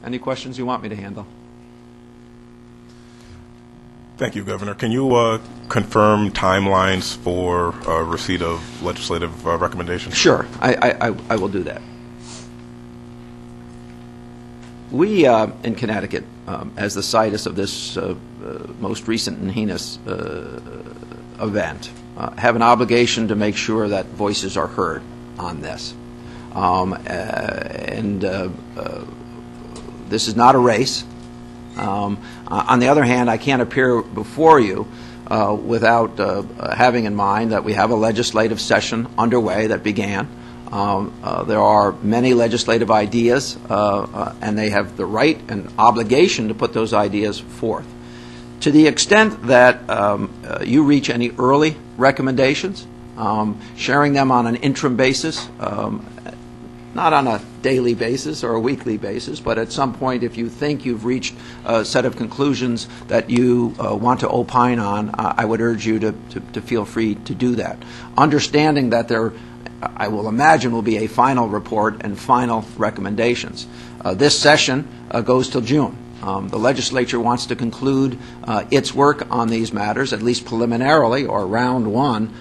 Any questions you want me to handle? Thank you, Governor. Can you confirm timelines for receipt of legislative recommendations? Sure, I will do that. We, in Connecticut, as the situs of this most recent and heinous event, have an obligation to make sure that voices are heard on this. This is not a race. On the other hand, I can't appear before you without having in mind that we have a legislative session underway that began. There are many legislative ideas, and they have the right and obligation to put those ideas forth. To the extent that you reach any early recommendations, sharing them on an interim basis, not on a daily basis or a weekly basis, but at some point if you think you've reached a set of conclusions that you want to opine on, I would urge you to feel free to do that. Understanding that there, I will imagine, will be a final report and final recommendations. This session goes till June. The legislature wants to conclude its work on these matters, at least preliminarily, or round one,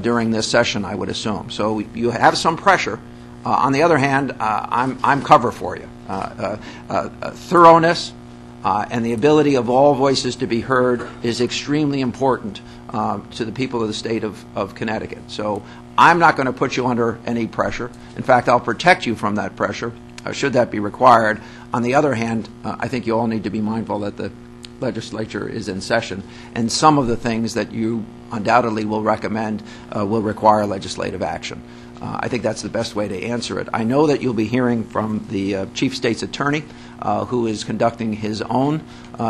during this session, I would assume. So you have some pressure. On the other hand, I'm cover for you. Thoroughness and the ability of all voices to be heard is extremely important to the people of the state of Connecticut. So I'm not going to put you under any pressure. In fact, I'll protect you from that pressure, should that be required. On the other hand, I think you all need to be mindful that the legislature is in session, and some of the things that you undoubtedly will recommend will require legislative action. I think that's the best way to answer it. I know that you'll be hearing from the Chief State's Attorney, who is conducting his own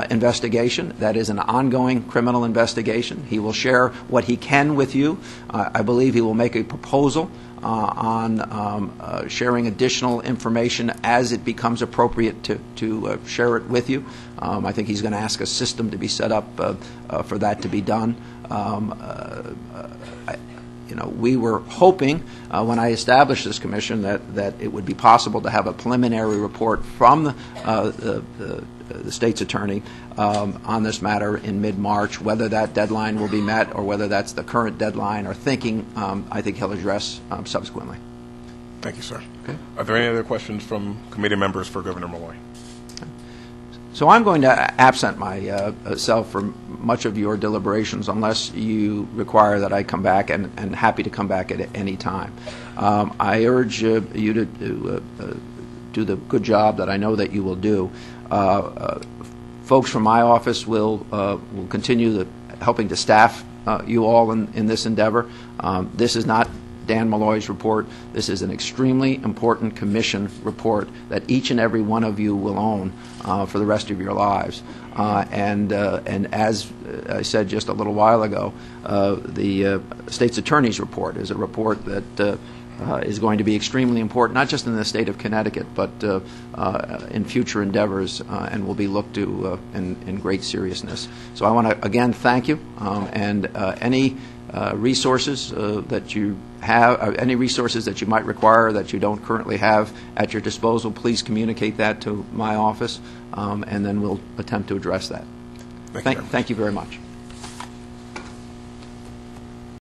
investigation. That is an ongoing criminal investigation. He will share what he can with you. I believe he will make a proposal on sharing additional information as it becomes appropriate to share it with you. I think he's going to ask a system to be set up for that to be done. We were hoping when I established this commission that it would be possible to have a preliminary report from the state's attorney on this matter in mid-March. Whether that deadline will be met or whether that's the current deadline or thinking, I think he'll address subsequently. Thank you, sir. Okay. Are there any other questions from committee members for Governor Malloy? So I'm going to absent myself from much of your deliberations unless you require that I come back, and happy to come back at any time. I urge you to do the good job that I know that you will do. Folks from my office will continue helping to staff you all in this endeavor. This is not Dan Malloy's report. This is an extremely important commission report that each and every one of you will own for the rest of your lives. And as I said just a little while ago, the state's attorney's report is a report that is going to be extremely important, not just in the state of Connecticut, but in future endeavors, and will be looked to in great seriousness. So I want to again thank you, and any resources that you have, any resources that you might require that you don't currently have at your disposal, please communicate that to my office, and then we'll attempt to address that. Thank you very much.